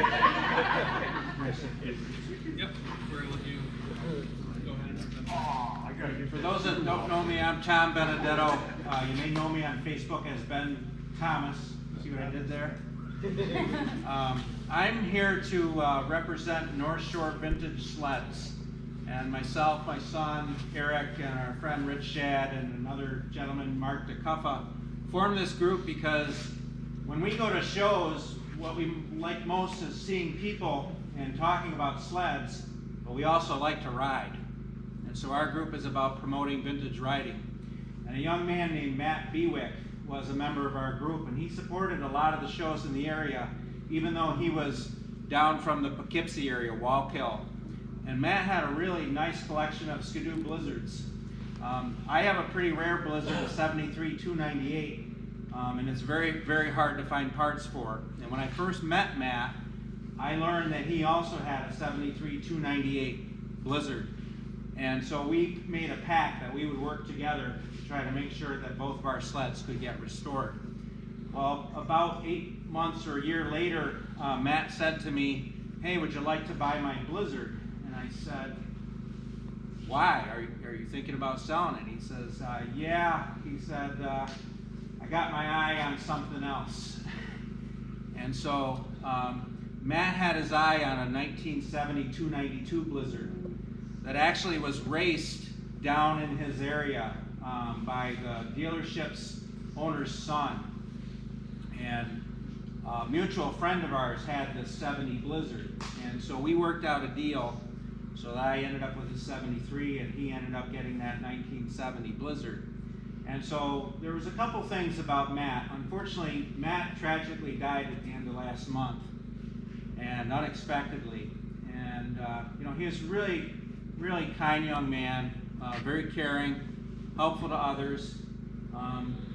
Yep. We're going to go ahead. For those that don't know me, I'm Tom Benedetto. You may know me on Facebook as Ben Thomas. See what I did there? I'm here to represent North Shore Vintage Sleds. And myself, my son, Eric, and our friend Rich Shad, and another gentleman, Mark DeCuffa, formed this group because when we go to shows, what we like most is seeing people and talking about sleds, but we also like to ride. And so our group is about promoting vintage riding. And a young man named Matt Bewick was a member of our group, and he supported a lot of the shows in the area, even though he was down from the Poughkeepsie area, Wallkill. And Matt had a really nice collection of Skidoo Blizzards. I have a pretty rare Blizzard, a 73 298, and it's very, very hard to find parts for. And when I first met Matt, I learned that he also had a 73 298 Blizzard. And so we made a pact that we would work together to try to make sure that both of our sleds could get restored. Well, about 8 months or a year later, Matt said to me, "Hey, would you like to buy my Blizzard?" And I said, "Why? Are you thinking about selling it?" He says, "Yeah." He said, "I got my eye on something else." And so Matt had his eye on a 1970 292 Blizzard that actually was raced down in his area by the dealership's owner's son. And a mutual friend of ours had this 70 Blizzard. And so we worked out a deal so that I ended up with a 73 and he ended up getting that 1970 Blizzard. And so there was a couple things about Matt. Unfortunately, Matt tragically died at the end of last month, and unexpectedly. And he was really kind young man, very caring, helpful to others,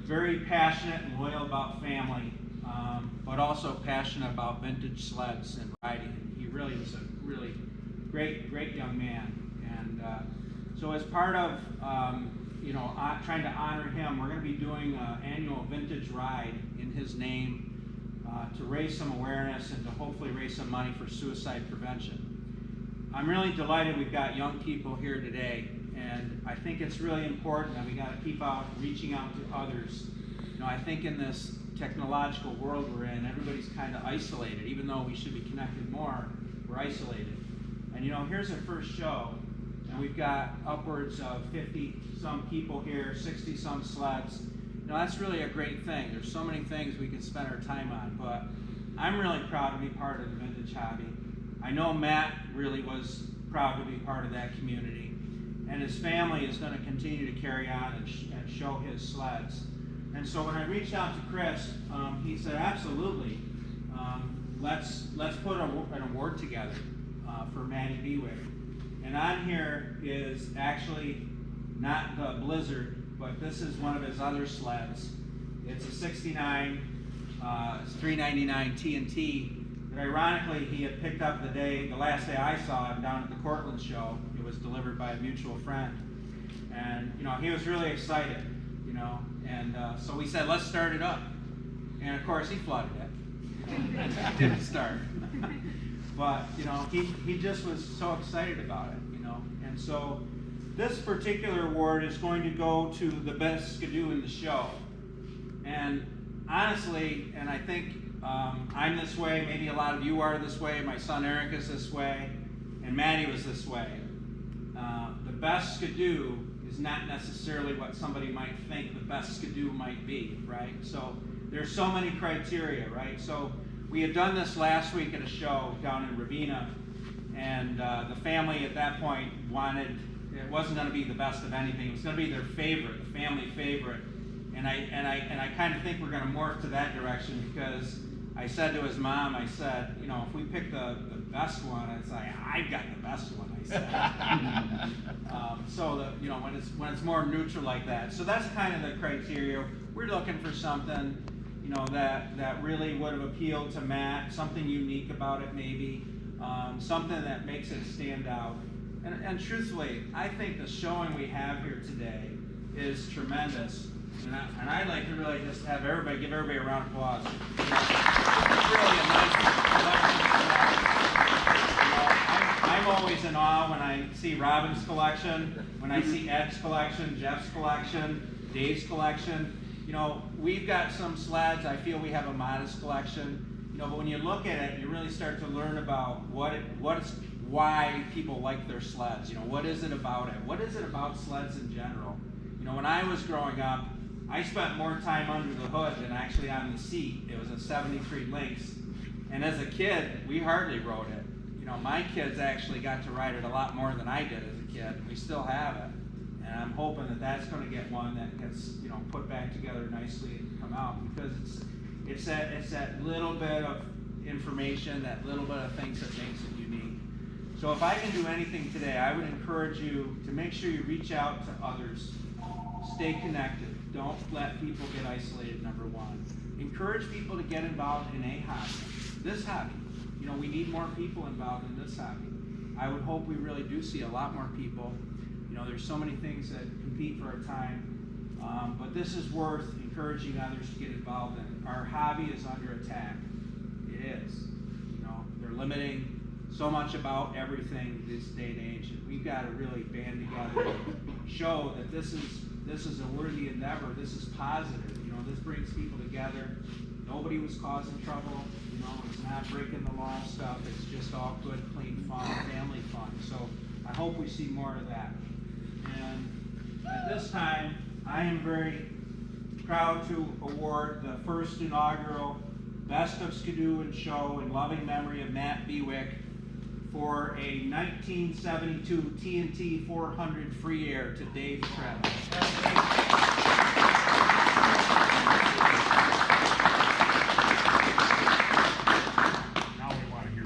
very passionate and loyal about family, but also passionate about vintage sleds and riding. He really was a really great young man. And so as part of trying to honor him, we're going to be doing an annual vintage ride in his name to raise some awareness and to hopefully raise some money for suicide prevention. I'm really delighted we've got young people here today, and I think it's really important that we got to keep out reaching out to others. I think in this technological world we're in, everybody's kind of isolated. Even though we should be connected more, we're isolated. And here's our first show, and we've got upwards of 50-some people here, 60-some sleds. That's really a great thing. There's so many things we can spend our time on, but I'm really proud to be part of the vintage hobby. I know Matt really was proud to be part of that community, and his family is going to continue to carry on and show his sleds. And so when I reached out to Chris, he said, "Absolutely, let's put an award together for Matty Bewick." And on here is actually not the Blizzard, but this is one of his other sleds. It's a 69, 399 TNT. But ironically, he had picked up the last day I saw him down at the Cortland show. It was delivered by a mutual friend. And, he was really excited, and so we said, let's start it up. And of course, he flooded it. It didn't start. But, he just was so excited about it, And so this particular award is going to go to the best Skidoo in the show. And honestly, and I think I'm this way, maybe a lot of you are this way, my son Eric is this way, and Maddie was this way. The best Skidoo is not necessarily what somebody might think the best Skidoo might be, right? So there's so many criteria, right? So we had done this last week at a show down in Ravenna, and the family at that point it wasn't going to be the best of anything. It was going to be their favorite, the family favorite. And I kind of think we're going to morph to that direction, because I said to his mom, I said, if we pick the best one, it's like, I've got the best one, I said. So that, when it's more neutral like that. So that's kind of the criteria. We're looking for something, that really would have appealed to Matt, something unique about it maybe, something that makes it stand out. And truthfully, I think the showing we have here today is tremendous. And I'd like to really just give everybody a round of applause. It's really a nice collection. smile when I see Robin's collection, when I see Ed's collection, Jeff's collection, Dave's collection. You know, we've got some sleds. I feel we have a modest collection. You know, but when you look at it, you really start to learn about why people like their sleds. You know, what is it about it? What is it about sleds in general? You know, when I was growing up, I spent more time under the hood than actually on the seat. It was a 73 Lynx. And as a kid, we hardly rode it. You know, my kids actually got to ride it a lot more than I did as a kid. We still have it. And I'm hoping that that's going to get one that gets, you know, put back together nicely and come out, because it's that little bit of information, that little bit of things that makes it unique. So if I can do anything today, I would encourage you to make sure you reach out to others. Stay connected. Don't let people get isolated, number one. Encourage people to get involved in a hobby. This hobby. You know, we need more people involved in this hobby. I would hope we really do see a lot more people. You know, there's so many things that compete for our time. But this is worth encouraging others to get involved in. Our hobby is under attack. It is. You know, they're limiting so much about everything this day and age. And we've got to really band together and show that this is a worthy endeavor. This is positive. You know, this brings people together. Nobody was causing trouble. You know, it's not breaking the law stuff. It's just all good, clean fun, family fun. So I hope we see more of that. And at this time, I am very proud to award the first inaugural Best of Skidoo and Show in loving memory of Matt Bewick for a 1972 TNT 400 free air to Dave Travis.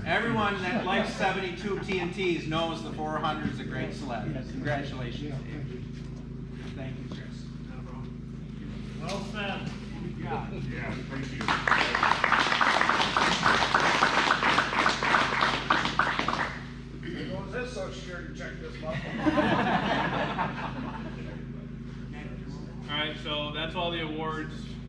Everyone that likes 72 TNTs knows the 400 is a great sled. Congratulations, Dave. Thank you, Chris. Well said. Yeah, thank you. There goes this Social Security check this month. All right, so that's all the awards